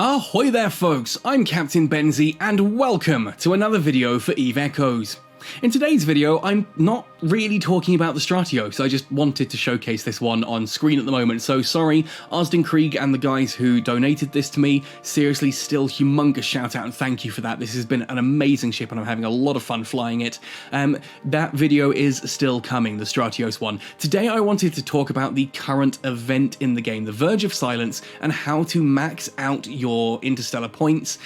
Ahoy there folks, I'm Captain Benzie and welcome to another video for Eve Echoes. In today's video, I'm not really talking about the Stratios, I just wanted to showcase this one on screen at the moment, so sorry, Arsden Krieg and the guys who donated this to me, seriously, still humongous shout out and thank you for that. This has been an amazing ship and I'm having a lot of fun flying it. That video is still coming, the Stratios one. Today I wanted to talk about the current event in the game, the Verge of Silence, and how to max out your Interstellar points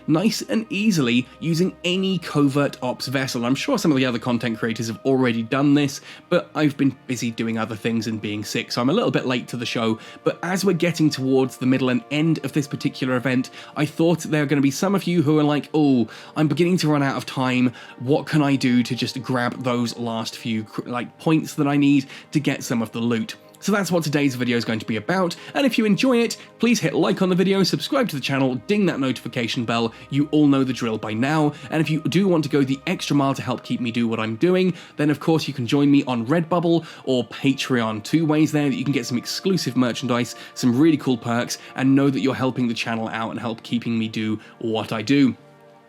nice and easily using any covert ops vessel. I'm sure some of the other content creators have already done this, but I've been busy doing other things and being sick, so I'm a little bit late to the show. But as we're getting towards the middle and end of this particular event, I thought there are going to be some of you who are like, oh, I'm beginning to run out of time, what can I do to just grab those last few points that I need to get some of the loot? So that's what today's video is going to be about, and if you enjoy it, please hit like on the video, subscribe to the channel, ding that notification bell, you all know the drill by now, and if you do want to go the extra mile to help keep me do what I'm doing, then of course you can join me on Redbubble or Patreon, two ways there that you can get some exclusive merchandise, some really cool perks, and know that you're helping the channel out and help keeping me do what I do.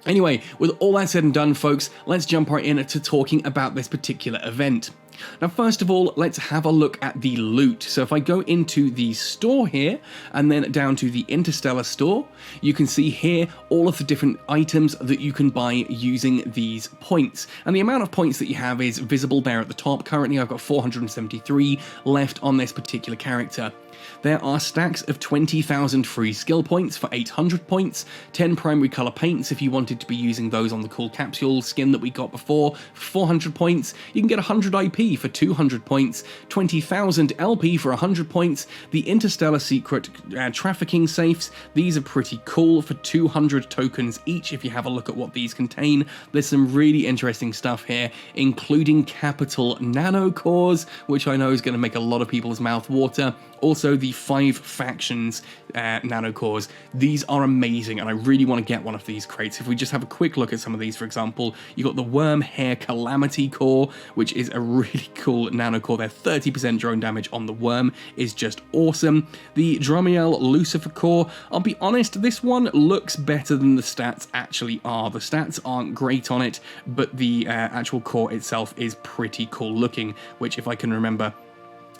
Anyway, with all that said and done folks, let's jump right in to talking about this particular event. Now first of all, let's have a look at the loot. So if I go into the store here, and then down to the Interstellar store, you can see here all of the different items that you can buy using these points. And the amount of points that you have is visible there at the top. Currently I've got 473 left on this particular character. There are stacks of 20,000 free skill points for 800 points, 10 primary colour paints if you wanted to be using those on the cool capsule skin that we got before for 400 points, you can get 100 IP for 200 points, 20,000 LP for 100 points, the Interstellar secret trafficking safes, these are pretty cool for 200 tokens each if you have a look at what these contain. There's some really interesting stuff here, including capital nano cores, which I know is going to make a lot of people's mouth water. Also the 5 factions nanocores. These are amazing and I really want to get one of these crates. If we just have a quick look at some of these, for example, you got the Worm Hair Calamity core, which is a really cool nanocore. Their 30% drone damage on the worm is just awesome. The Drumiel Lucifer core, I'll be honest, this one looks better than the stats actually are. The stats aren't great on it, but the actual core itself is pretty cool looking, which if I can remember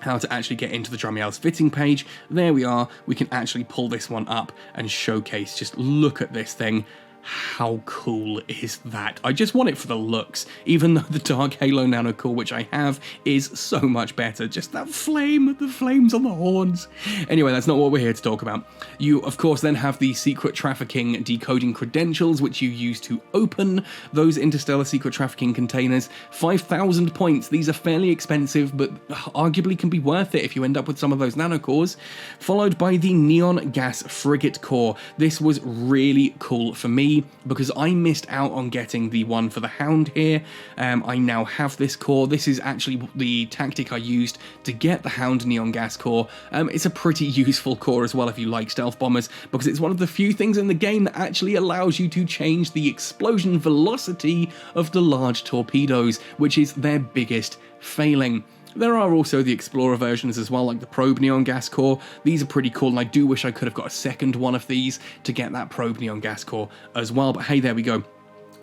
how to actually get into the Drumiel's fitting page, there we are, we can actually pull this one up and showcase. Just look at this thing. How cool is that? I just want it for the looks, even though the Dark Halo nanocore, which I have, is so much better. Just that flame, the flames on the horns. Anyway, that's not what we're here to talk about. You, of course, then have the secret trafficking decoding credentials, which you use to open those Interstellar secret trafficking containers. 5,000 points. These are fairly expensive, but arguably can be worth it if you end up with some of those nanocores. Followed by the Neon Gas Frigate core. This was really cool for me, because I missed out on getting the one for the Hound here. I now have this core. This is actually the tactic I used to get the Hound Neon Gas core. It's a pretty useful core as well if you like stealth bombers, because it's one of the few things in the game that actually allows you to change the explosion velocity of the large torpedoes, which is their biggest failing. There are also the Explorer versions as well, like the Probe Neon Gas Core. These are pretty cool, and I do wish I could have got a second one of these to get that Probe Neon Gas Core as well, but hey, there we go.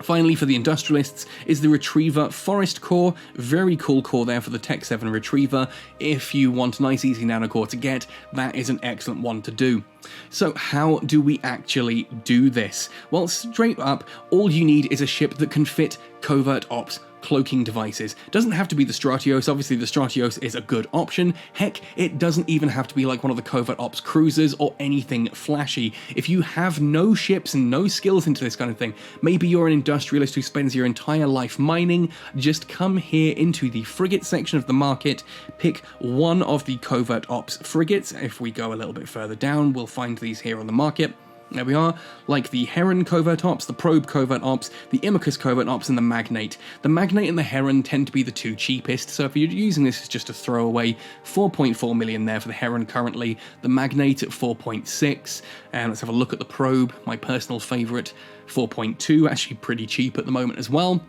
Finally, for the Industrialists, is the Retriever Forest Core. Very cool core there for the Tech 7 Retriever. If you want a nice easy nanocore to get, that is an excellent one to do. So how do we actually do this? Well, straight up, all you need is a ship that can fit covert ops cloaking devices. Doesn't have to be the Stratios. Obviously the Stratios is a good option. Heck, it doesn't even have to be like one of the covert ops cruisers or anything flashy. If you have no ships and no skills into this kind of thing, maybe you're an industrialist who spends your entire life mining, just come here into the frigate section of the market, pick one of the covert ops frigates. If we go a little bit further down, we'll find these here on the market. There we are, like the Heron Covert Ops, the Probe Covert Ops, the Imicus Covert Ops, and the Magnate. The Magnate and the Heron tend to be the two cheapest, so if you're using this as just a throwaway, 4.4 million there for the Heron currently, the Magnate at 4.6, and let's have a look at the Probe, my personal favourite, 4.2, actually pretty cheap at the moment as well.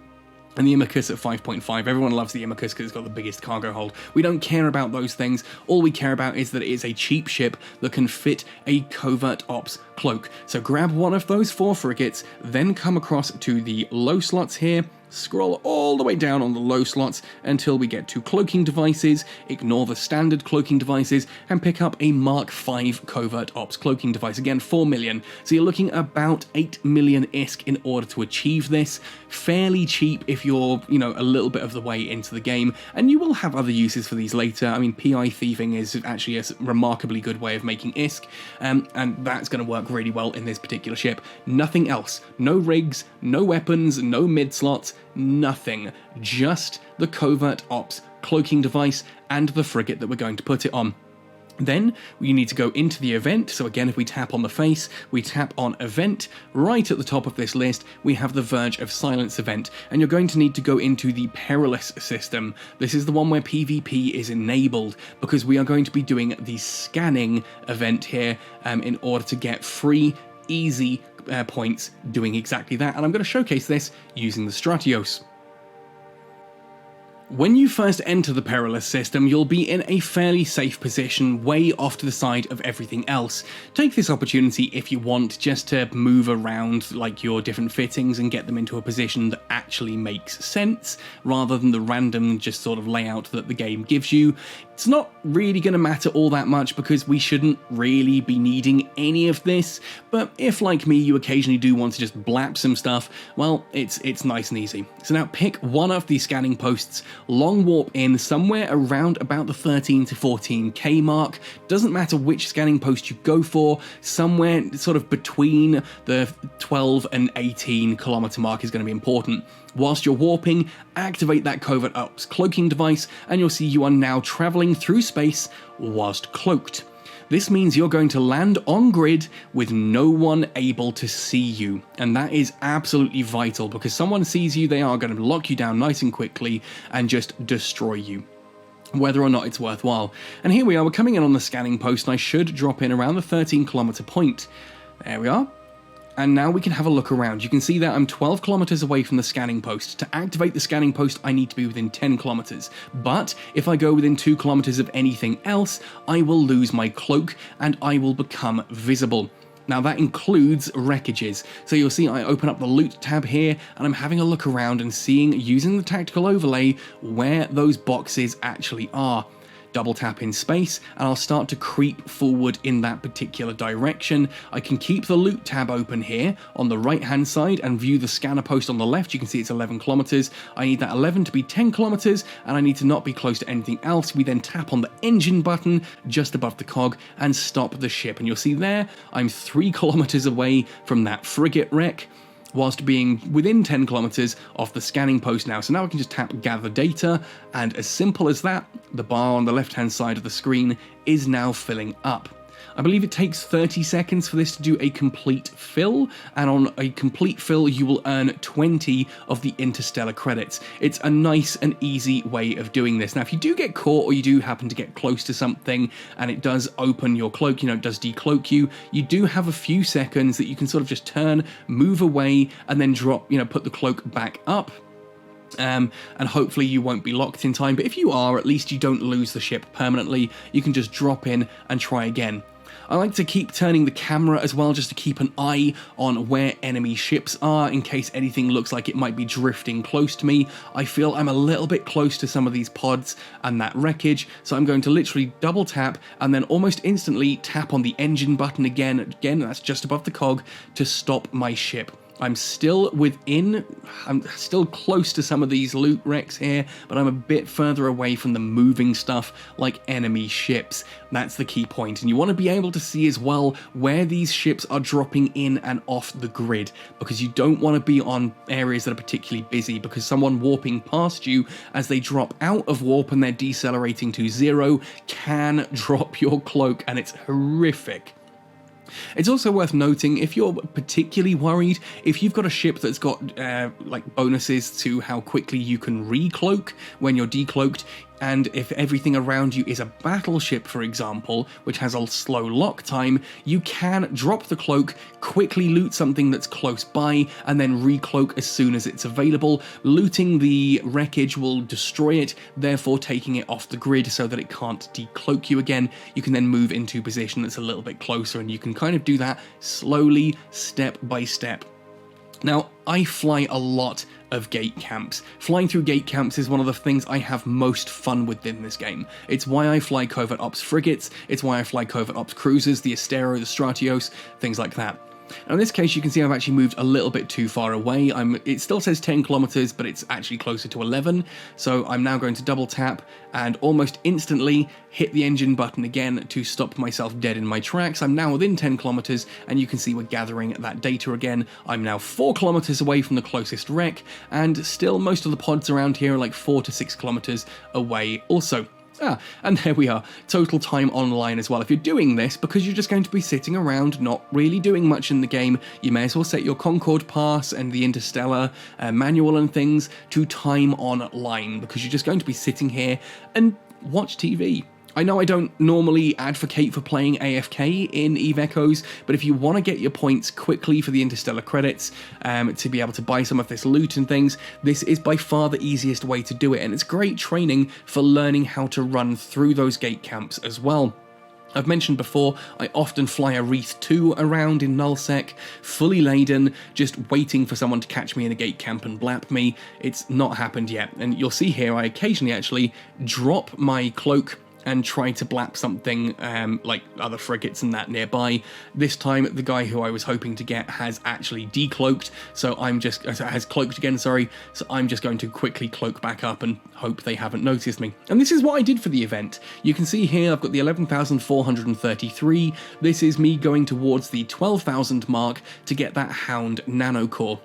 and the Imicus at 5.5. Everyone loves the Imicus because it's got the biggest cargo hold. We don't care about those things. All we care about is that it is a cheap ship that can fit a covert ops cloak. So grab one of those 4 frigates, then come across to the low slots here, scroll all the way down on the low slots until we get to cloaking devices, ignore the standard cloaking devices, and pick up a Mark V covert ops cloaking device. Again, 4 million. So you're looking about 8 million ISK in order to achieve this. Fairly cheap if you're, you know, a little bit of the way into the game, and you will have other uses for these later. I mean, PI thieving is actually a remarkably good way of making ISK, and that's going to work really well in this particular ship. Nothing else. No rigs, no weapons, no mid-slots, nothing. Just the covert ops cloaking device and the frigate that we're going to put it on. Then we need to go into the event. So again, if we tap on the face, we tap on event. Right at the top of this list, we have the Verge of Silence event, and you're going to need to go into the perilous system. This is the one where PvP is enabled, because we are going to be doing the scanning event here in order to get free, easy points doing exactly that. And I'm going to showcase this using the Stratios. When you first enter the perilous system, you'll be in a fairly safe position way off to the side of everything else. Take this opportunity if you want, just to move around like your different fittings and get them into a position that actually makes sense, rather than the random just sort of layout that the game gives you. It's not really going to matter all that much because we shouldn't really be needing any of this, but if, like me, you occasionally do want to just blap some stuff, well, it's nice and easy. So now pick one of the scanning posts, long warp in somewhere around about the 13 to 14k mark. Doesn't matter which scanning post you go for, somewhere sort of between the 12 and 18 kilometer mark is going to be important. Whilst you're warping, activate that covert ops cloaking device, and you'll see you are now traveling through space whilst cloaked. This means you're going to land on grid with no one able to see you, and that is absolutely vital, because someone sees you, they are going to lock you down nice and quickly and just destroy you, whether or not it's worthwhile. And here we are, we're coming in on the scanning post, and I should drop in around the 13 kilometer point. There we are. And now we can have a look around. You can see that I'm 12 kilometers away from the scanning post. To activate the scanning post, I need to be within 10 kilometers. But if I go within 2 kilometers of anything else, I will lose my cloak and I will become visible. Now that includes wreckages. So you'll see I open up the loot tab here, and I'm having a look around and seeing, using the tactical overlay, where those boxes actually are. Double tap in space, and I'll start to creep forward in that particular direction. I can keep the loot tab open here on the right hand side and view the scanner post on the left. You can see it's 11 kilometers. I need that 11 to be 10 kilometers, and I need to not be close to anything else. We then tap on the engine button just above the cog and stop the ship, and you'll see there I'm 3 kilometers away from that frigate wreck, whilst being within 10 kilometers off the scanning post now. So now I can just tap gather data, and as simple as that, the bar on the left hand side of the screen is now filling up. I believe it takes 30 seconds for this to do a complete fill, and on a complete fill you will earn 20 of the Interstellar credits. It's a nice and easy way of doing this. Now if you do get caught, or you do happen to get close to something and it does open your cloak, you know, it does decloak you, you do have a few seconds that you can sort of just turn, move away, and then drop, you know, put the cloak back up. And hopefully you won't be locked in time, but if you are, at least you don't lose the ship permanently. You can just drop in and try again. I like to keep turning the camera as well, just to keep an eye on where enemy ships are in case anything looks like it might be drifting close to me. I feel I'm a little bit close to some of these pods and that wreckage, so I'm going to literally double tap and then almost instantly tap on the engine button again, that's just above the cog, to stop my ship. I'm still close to some of these loot wrecks here, but I'm a bit further away from the moving stuff like enemy ships. That's the key point, and you want to be able to see as well where these ships are dropping in and off the grid, because you don't want to be on areas that are particularly busy, because someone warping past you as they drop out of warp and they're decelerating to 0 can drop your cloak, and it's horrific. It's also worth noting, if you're particularly worried, if you've got a ship that's got like bonuses to how quickly you can recloak when you're decloaked, and if everything around you is a battleship, for example, which has a slow lock time, you can drop the cloak, quickly loot something that's close by, and then recloak as soon as it's available. Looting the wreckage will destroy it, therefore taking it off the grid so that it can't decloak you again. You can then move into a position that's a little bit closer, and you can kind of do that slowly, step by step. Now, I fly a lot of gate camps. Flying through gate camps is one of the things I have most fun with in this game. It's why I fly covert ops frigates, it's why I fly covert ops cruisers, the Astero, the Stratios, things like that. Now in this case, you can see I've actually moved a little bit too far away. It still says 10 kilometers, but it's actually closer to 11. So I'm now going to double tap and almost instantly hit the engine button again to stop myself dead in my tracks. I'm now within 10 kilometers, and you can see we're gathering that data again. I'm now 4 kilometers away from the closest wreck, and still most of the pods around here are like 4 to 6 kilometers away also. And there we are, total time online as well. If you're doing this because you're just going to be sitting around not really doing much in the game, you may as well set your Concorde pass and the Interstellar manual and things to time online, because you're just going to be sitting here and watch TV. I know I don't normally advocate for playing AFK in EVE Echoes, but if you want to get your points quickly for the Interstellar credits, to be able to buy some of this loot and things, this is by far the easiest way to do it, and it's great training for learning how to run through those gate camps as well. I've mentioned before, I often fly a Wreath 2 around in nullsec, fully laden, just waiting for someone to catch me in a gate camp and blap me. It's not happened yet, and you'll see here I occasionally actually drop my cloak and try to blap something like other frigates and that nearby. This time, the guy who I was hoping to get has actually decloaked, so has cloaked again, sorry, so I'm just going to quickly cloak back up and hope they haven't noticed me. And this is what I did for the event. You can see here I've got the 11,433. This is me going towards the 12,000 mark to get that Hound nanocore.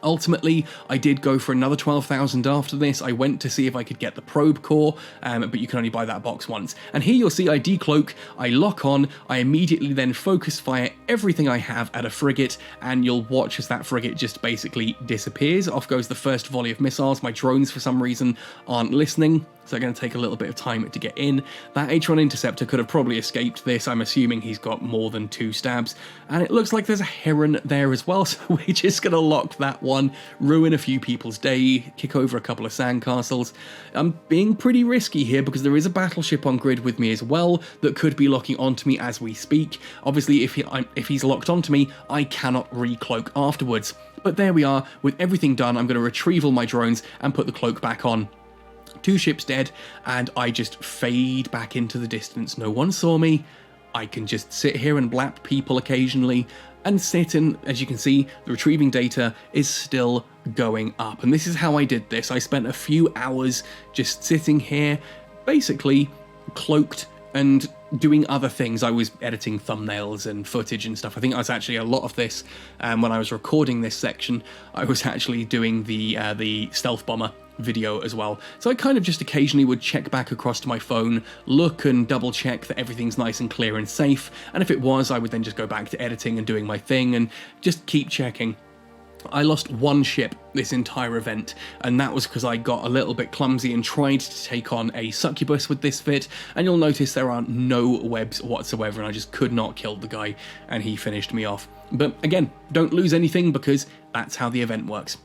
Ultimately, I did go for another 12,000 after this. I went to see if I could get the probe core, but you can only buy that box once. And here you'll see I decloak, I lock on, I immediately then focus fire everything I have at a frigate, and you'll watch as that frigate just basically disappears. Off goes the first volley of missiles. My drones, for some reason, aren't listening, so they're going to take a little bit of time to get in. That H1 Interceptor could have probably escaped this. I'm assuming he's got more than 2 stabs. And it looks like there's a Heron there as well, so we're just going to lock that one, ruin a few people's day, kick over a couple of sandcastles. I'm being pretty risky here because there is a battleship on grid with me as well that could be locking onto me as we speak. Obviously, if he's locked onto me, I cannot recloak afterwards. But there we are, with everything done, I'm going to retrieve all my drones and put the cloak back on. 2 ships dead, and I just fade back into the distance. No one saw me. I can just sit here and blap people occasionally, and sit and, as you can see, the retrieving data is still going up. And this is how I did this. I spent a few hours just sitting here, basically cloaked and doing other things. I was editing thumbnails and footage and stuff. I think I was actually a lot of this, when I was recording this section, I was actually doing the stealth bomber video as well. So I kind of just occasionally would check back across to my phone, look and double check that everything's nice and clear and safe, and if it was, I would then just go back to editing and doing my thing and just keep checking. I lost 1 ship this entire event, and that was because I got a little bit clumsy and tried to take on a succubus with this fit, and you'll notice there are no webs whatsoever, and I just could not kill the guy, and he finished me off. But again, don't lose anything because that's how the event works.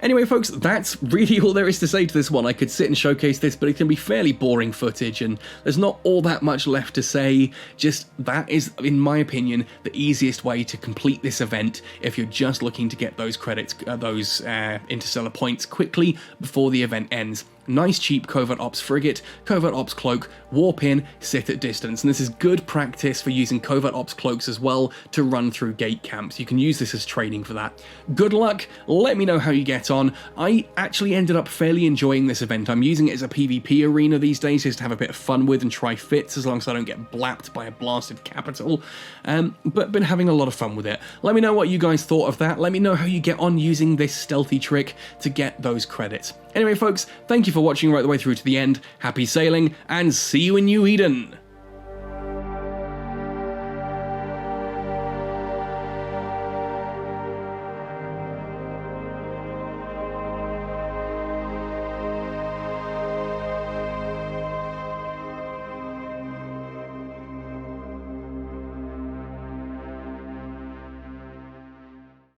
Anyway, folks, that's really all there is to say to this one. I could sit and showcase this, but it can be fairly boring footage, and there's not all that much left to say. Just that is, in my opinion, the easiest way to complete this event if you're just looking to get those credits, those Interstellar points quickly before the event ends. Nice cheap covert ops frigate, covert ops cloak, warp in, sit at distance, and this is good practice for using covert ops cloaks as well to run through gate camps. You can use this as training for that. Good luck, let me know how you get on. I actually ended up fairly enjoying this event. I'm using it as a PvP arena these days just to have a bit of fun with and try fits as long as I don't get blapped by a blasted capital, but been having a lot of fun with it. Let me know what you guys thought of that. Let me know how you get on using this stealthy trick to get those credits. Anyway, folks, thank you for watching right the way through to the end. Happy sailing, and see you in New Eden!